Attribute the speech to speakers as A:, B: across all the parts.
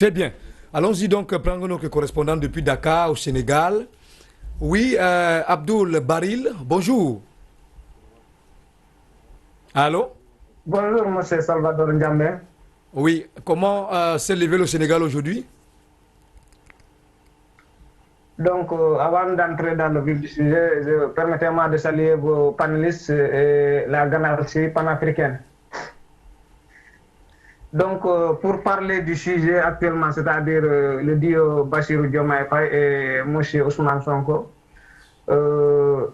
A: Très bien. Allons-y donc prendre notre correspondant depuis Dakar au Sénégal. Oui, Abdoul Baril, bonjour. Allô?
B: Bonjour, monsieur Salvador Ndiamé.
A: Oui, comment s'est levé le Sénégal aujourd'hui?
B: Donc, avant d'entrer dans le vif du sujet, permettez-moi de saluer vos panélistes et la galaxie panafricaine. Donc, pour parler du sujet actuellement, c'est-à-dire le duo Bassirou Diomaye Faye et M. Ousmane Sonko, euh,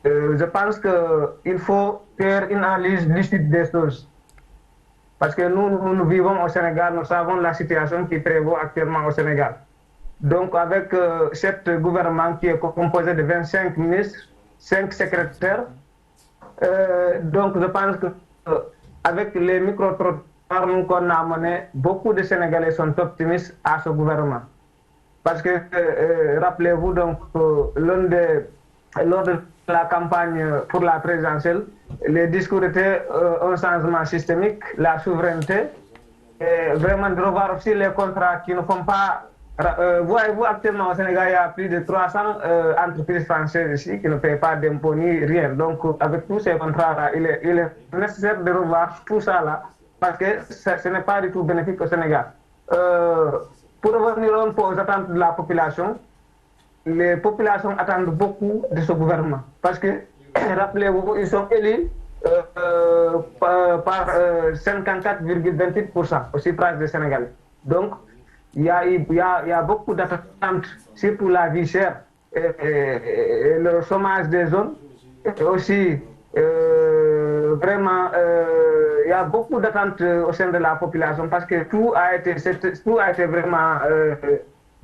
B: je pense qu'il faut faire une analyse lucide des choses. Parce que nous vivons au Sénégal, nous savons la situation qui prévaut actuellement au Sénégal. Donc, avec cet gouvernement qui est composé de 25 ministres, 5 secrétaires, donc je pense qu'avec les micro-trottoirs qu'on a menés, beaucoup de Sénégalais sont optimistes à ce gouvernement. Parce que, rappelez-vous, donc, lors de la campagne pour la présidentielle, les discours étaient un changement systémique, la souveraineté, et vraiment de revoir aussi les contrats qui ne font pas. Voyez-vous, actuellement au Sénégal, il y a plus de 300 entreprises françaises ici qui ne payent pas d'impôts ni rien. Donc, avec tous ces contrats-là, il est nécessaire de revoir tout ça là, parce que ce n'est pas du tout bénéfique au Sénégal. Pour revenir un peu aux attentes de la population, les populations attendent beaucoup de ce gouvernement. Parce que, rappelez-vous, ils sont élus par 54,28% au suffrage des Sénégalais. Donc, il y a beaucoup d'attentes, surtout la vie chère et le chômage des zones. Et aussi, vraiment, il y a beaucoup d'attentes au sein de la population parce que tout a été vraiment.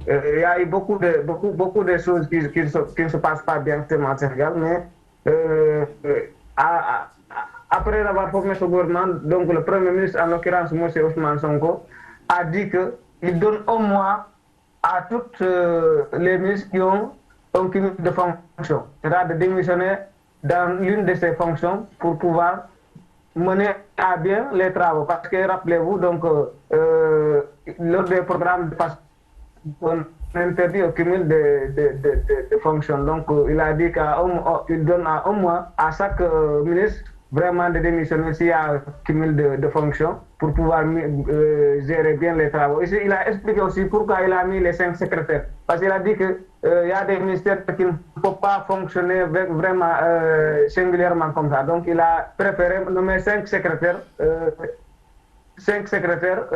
B: Il y a eu beaucoup de choses qui ne se passent pas bien actuellement au Sénégal, mais après avoir formé ce gouvernement, donc le Premier ministre, en l'occurrence M. Ousmane Sonko, a dit qu'il donne un mois à toutes les ministres qui ont un cumul de fonctions, c'est-à-dire de démissionner dans l'une de ces fonctions pour pouvoir mener à bien les travaux. Parce que rappelez-vous, donc, lors des programmes de on interdit au cumul de fonctions. Donc, il a dit qu'il donne à un mois à chaque ministre vraiment de démissionner s'il y a un cumul de fonctions pour pouvoir gérer bien les travaux. Ici, il a expliqué aussi pourquoi il a mis les 5 secrétaires. Parce qu'il a dit qu'il y a des ministères qui ne peuvent pas fonctionner vraiment singulièrement comme ça. Donc, il a préféré nommer 5 secrétaires. 5 secrétaires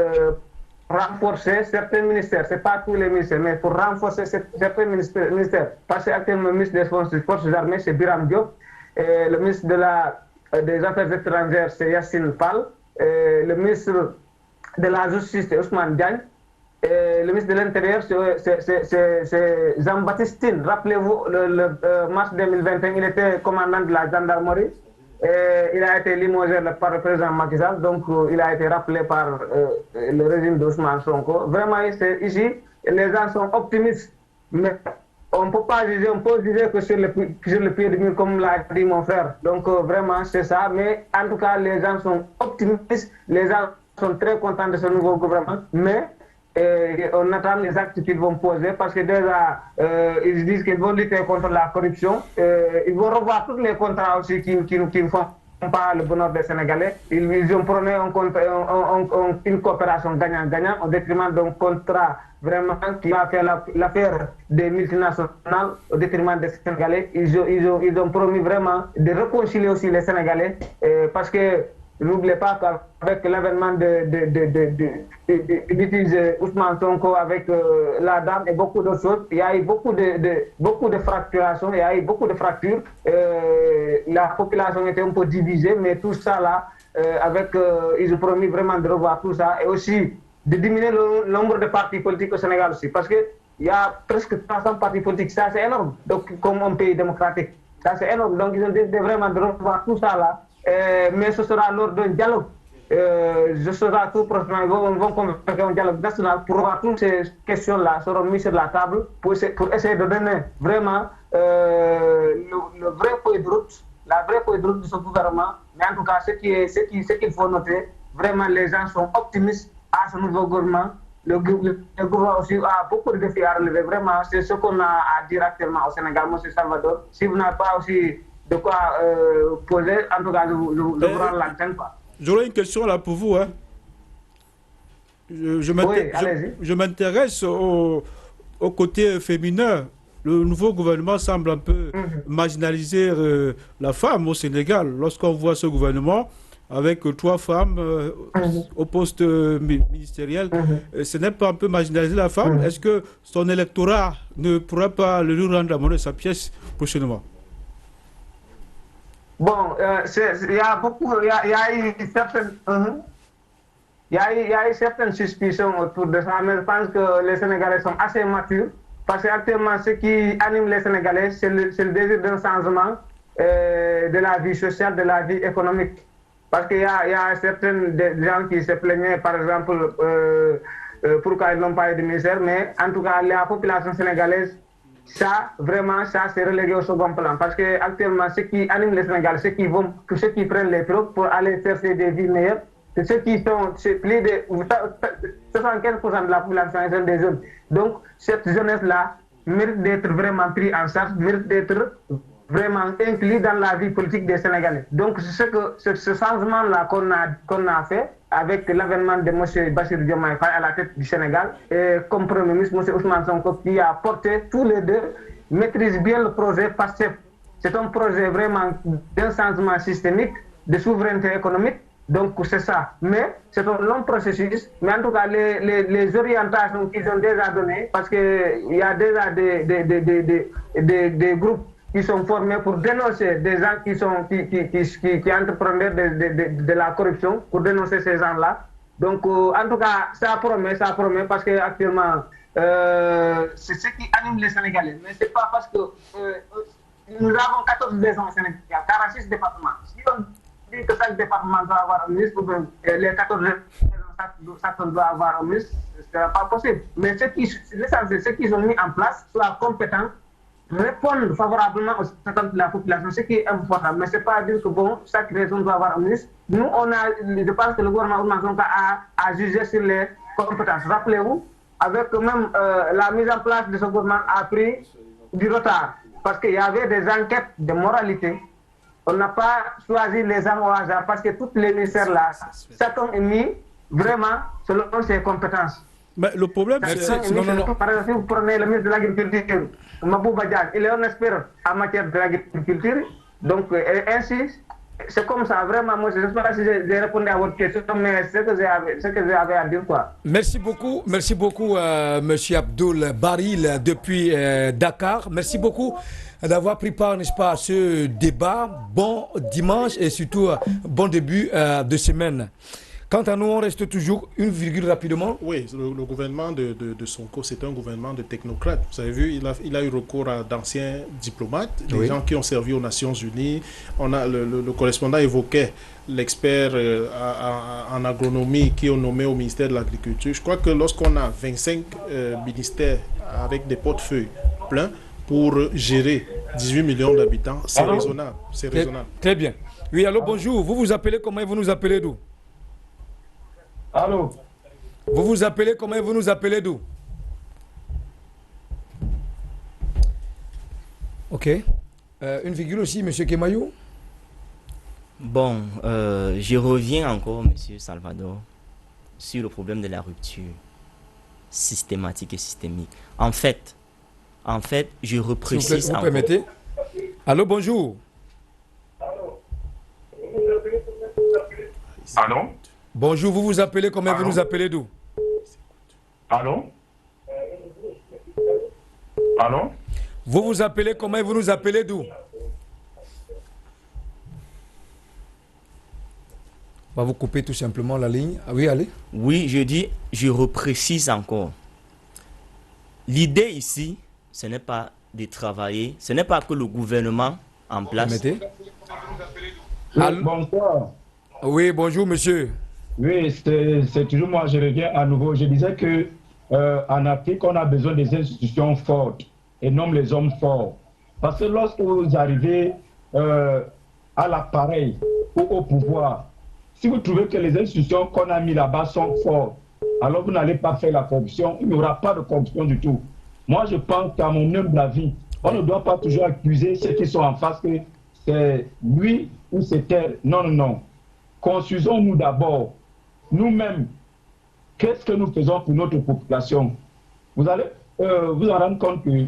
B: renforcer certains ministères, ce n'est pas tous les ministères, mais pour renforcer certains ministères. Parce qu'actuellement, le ministre des Forces armées, c'est Biram Diop, et le ministre des Affaires étrangères, c'est Yassine Fall, et le ministre de la Justice, c'est Ousmane Diagne, et le ministre de l'Intérieur, c'est Jean-Baptiste Tine. Rappelez-vous, le mars 2021, il était commandant de la gendarmerie. Il a été limogé par le président Macky Sall, donc il a été rappelé par le régime d'Ousmane Sonko. Vraiment, ici, les gens sont optimistes, mais on ne peut pas juger, on peut juger que sur le pied du mur, comme l'a dit mon frère. Donc vraiment, c'est ça. Mais en tout cas, les gens sont optimistes, les gens sont très contents de ce nouveau gouvernement, mais on attend les actes qu'ils vont poser parce que déjà, ils disent qu'ils vont lutter contre la corruption. Ils vont revoir tous les contrats aussi qui ne font pas le bonheur des Sénégalais. Ils ont prôné une coopération gagnant-gagnant au détriment d'un contrat vraiment qui va faire l'affaire des multinationales au détriment des Sénégalais. Ils ont promis vraiment de réconcilier aussi les Sénégalais parce que n'oubliez pas qu'avec l'avènement d'utiliser Ousmane Sonko avec la dame et beaucoup d'autres choses, il y a eu beaucoup de fracturations, il y a eu beaucoup de fractures. La population était un peu divisée, mais tout ça là, ils ont promis vraiment de revoir tout ça et aussi de diminuer le nombre de partis politiques au Sénégal aussi. Parce qu'il y a presque 300 partis politiques, ça c'est énorme, donc, comme un pays démocratique. Ça c'est énorme, donc ils ont décidé vraiment de revoir tout ça là. Mais ce sera lors d'un dialogue. Je serai tout prochainement, on va convoquer un dialogue national pour voir toutes ces questions-là seront mises sur la table pour essayer de donner vraiment le vrai feuille de route, la vraie feuille de route de ce gouvernement. Mais en tout cas, ce qu'il faut noter, vraiment les gens sont optimistes à ce nouveau gouvernement le gouvernement aussi a beaucoup de défis à relever. Vraiment, c'est ce qu'on a à dire actuellement au Sénégal, M. Salvador. Si vous n'avez pas aussi de quoi poser, en tout cas, je vous rends l'antenne.
C: J'aurais une question là pour vous. Hein. Je m'intéresse au côté féminin. Le nouveau gouvernement semble un peu marginaliser la femme au Sénégal. Lorsqu'on voit ce gouvernement avec 3 femmes au poste ministériel, ce n'est pas un peu marginaliser la femme? Est-ce que son électorat ne pourra pas le lui rendre la monnaie de sa pièce prochainement?
B: Bon, il y a beaucoup, il y a eu certaines... Il y a eu certaines suspicions autour de ça, mais je pense que les Sénégalais sont assez matures, parce qu'actuellement, ce qui anime les Sénégalais, c'est le désir d'un changement de la vie sociale, de la vie économique. Parce qu'il y a certains gens qui se plaignaient, par exemple, pourquoi ils n'ont pas eu de ministère, mais en tout cas, la population sénégalaise, ça, vraiment, ça, c'est relégué au second plan. Parce qu'actuellement, ce qui anime les Sénégalais, ceux qui prennent les troupes pour aller chercher des vies meilleures, c'est ceux qui sont plus de 75% de la population sont des jeunes. Donc, cette jeunesse-là mérite d'être vraiment prise en charge, mérite d'être vraiment inclus dans la vie politique des Sénégalais. Donc, c'est ce changement-là qu'on a fait avec l'avènement de M. Bassirou Diomaye Faye à la tête du Sénégal, et comme Premier ministre, M. Ousmane Sonko, qui a porté tous les deux, maîtrise bien le projet PASTEF. C'est un projet vraiment d'un changement systémique, de souveraineté économique. Donc, c'est ça. Mais c'est un long processus. Mais en tout cas, les orientations qu'ils ont déjà données, parce qu'il y a déjà des groupes qui sont formés pour dénoncer des gens qui entreprennent de la corruption, pour dénoncer ces gens-là. Donc, en tout cas, ça promet, parce qu'actuellement, c'est ce qui anime les Sénégalais. Mais ce n'est pas parce que nous avons 14 maisons au Sénégal, 46 départements. Si on dit que chaque département doit avoir un ministre, les 14 maisons, chacun doit avoir un ministre, ce n'est pas possible. Mais ceux qui ont mis en place soient compétents, répondre favorablement aux attentes de la population, ce qui est important. Mais ce n'est pas dire que bon, chaque région doit avoir un ministre. Nous, je pense que le gouvernement a jugé sur les compétences. Rappelez-vous, avec même la mise en place de ce gouvernement a pris du retard. Parce qu'il y avait des enquêtes de moralité. On n'a pas choisi les gens au hasard, parce que tous les ministères-là, chacun est mis vraiment selon ses compétences.
C: Mais le problème,
B: c'est... Non. Par exemple, si vous prenez le ministre de l'Agriculture, Mabouba Diagne, il est un expert en matière de l'agriculture. Donc, ainsi, c'est comme ça, vraiment, moi, je ne sais pas si j'ai répondu à votre question, mais c'est ce que j'avais à dire, quoi.
A: Merci beaucoup, M. Abdoul Baril, depuis Dakar. Merci beaucoup d'avoir pris part, n'est-ce pas, à ce débat. Bon dimanche et surtout bon début de semaine. Quant à nous, on reste toujours une virgule rapidement.
C: Oui, le gouvernement de Sonko, c'est un gouvernement de technocrates. Vous avez vu, il a eu recours à d'anciens diplomates, des gens qui ont servi aux Nations Unies. Le correspondant évoquait l'expert en agronomie qui est nommé au ministère de l'Agriculture. Je crois que lorsqu'on a 25 ministères avec des portefeuilles pleins pour gérer 18 millions d'habitants, c'est raisonnable.
A: Très bien. Oui, allô, bonjour. Vous vous appelez comment et vous nous appelez d'où?
D: Allô?
A: Vous vous appelez comment et vous nous appelez d'où? Ok. Une virgule aussi, M. Kemayou?
E: Bon, je reviens encore, M. Salvador, sur le problème de la rupture systématique et systémique. En fait, je reprécise
A: vous permettez? Allô, bonjour.
D: Allô?
A: Bonjour, vous vous appelez comment? Vous nous appelez d'où?
D: Allô? Allô?
A: Vous vous appelez comment? Vous nous appelez d'où? On va vous couper tout simplement la ligne. Ah oui, allez.
E: Oui, je reprécise encore. L'idée ici, ce n'est pas de travailler, ce n'est pas que le gouvernement en place...
D: Bonsoir.
A: Oui, bonjour monsieur.
D: Oui, c'est toujours moi, je reviens à nouveau. Je disais que en Afrique, on a besoin des institutions fortes et non les hommes forts. Parce que lorsque vous arrivez à l'appareil ou au pouvoir, si vous trouvez que les institutions qu'on a mis là-bas sont fortes alors vous n'allez pas faire la corruption, il n'y aura pas de corruption du tout. Moi, je pense qu'à mon humble avis, on ne doit pas toujours accuser ceux qui sont en face que c'est lui ou c'est elle. Non, non, non. Construisons-nous d'abord. Nous-mêmes, qu'est-ce que nous faisons pour notre population? Vous allez vous en rendre compte que,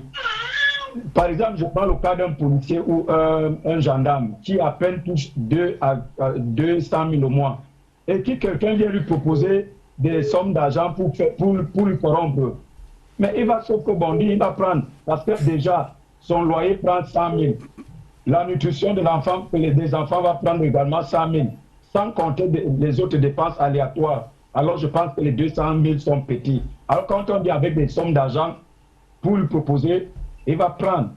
D: par exemple, je prends le cas d'un policier ou un gendarme qui à peine touche 200 000 au mois et qui quelqu'un vient lui proposer des sommes d'argent pour lui corrompre. Mais il va sauf que bandit, il va prendre, parce que déjà, son loyer prend 100 000. La nutrition de l'enfant, des enfants va prendre également 100 000, sans compter les autres dépenses aléatoires. Alors je pense que les 200 000 sont petits. Alors quand on dit avec des sommes d'argent pour lui proposer, il va prendre.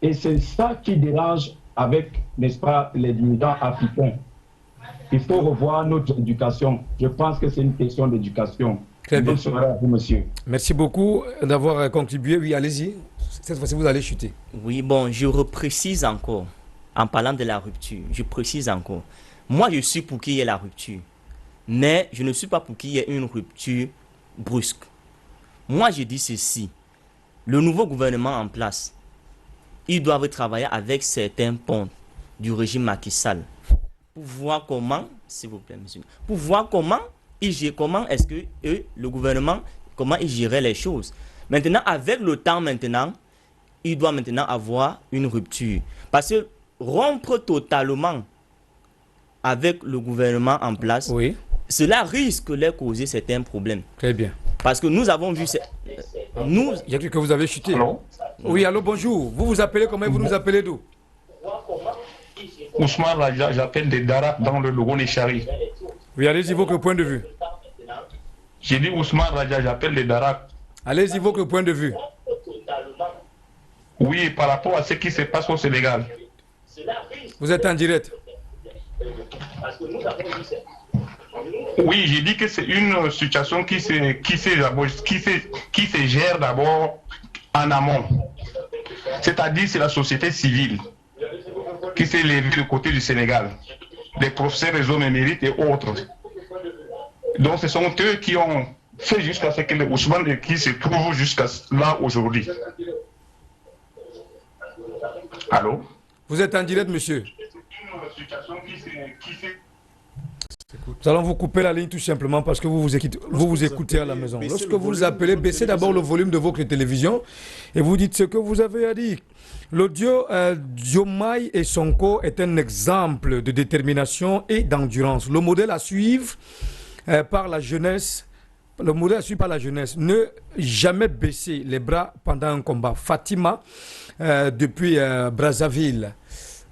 D: Et c'est ça qui dérange avec, n'est-ce pas, les dirigeants africains. Il faut revoir notre éducation. Je pense que c'est une question d'éducation.
A: Très bien.
D: Bonne soirée à vous, monsieur.
A: Merci beaucoup d'avoir contribué. Oui, allez-y. Cette fois-ci, vous allez chuter.
E: Oui, bon, je reprécise encore, en parlant de la rupture, je précise encore. Moi, je suis pour qu'il y ait la rupture, mais je ne suis pas pour qu'il y ait une rupture brusque. Moi, je dis ceci. Le nouveau gouvernement en place, ils doivent travailler avec certains ponts du régime Macky Sall pour voir comment, s'il vous plaît, monsieur, pour voir comment est-ce que eux, le gouvernement, comment ils géraient les choses. Maintenant, avec le temps maintenant, il doit maintenant avoir une rupture. Parce que rompre totalement avec le gouvernement en place,
A: Oui.
E: cela risque de leur causer certains problèmes.
A: Très bien.
E: Parce que nous avons vu... Nous...
A: Il y a que vous avez chuté.
F: Allô?
A: Oui, allô, bonjour. Vous vous appelez comment? Vous nous appelez d'où?
F: Ousmane Raja, j'appelle des Darak dans le Logo-Nechari.
A: Oui, allez-y, votre point de vue.
F: J'ai dit Ousmane Raja, j'appelle les Darak.
A: Allez-y, votre point de vue.
F: Oui, par rapport à ce qui se passe au Sénégal.
A: Vous êtes en direct.
F: Oui, j'ai dit que c'est une situation qui se gère d'abord en amont. C'est-à-dire c'est la société civile qui s'est levée du côté du Sénégal. Des professeurs des hommes émérites et autres. Donc ce sont eux qui ont fait jusqu'à ce que le Ousmane qui se trouve jusqu'à là aujourd'hui. Allô?
A: Vous êtes en direct, monsieur. Nous allons vous couper la ligne tout simplement parce que vous vous écoutez à la maison. Lorsque vous appelez, baissez d'abord le volume de votre télévision et vous dites ce que vous avez à dire. L'audio Diomaye et Sonko est un exemple de détermination et d'endurance. Le modèle à suivre par la jeunesse. Le modèle à suivre par la jeunesse. Ne jamais baisser les bras pendant un combat. Fatima, depuis Brazzaville.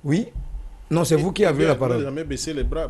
A: Oui. Non, c'est vous qui avez la parole.
C: Jamais baisser les bras.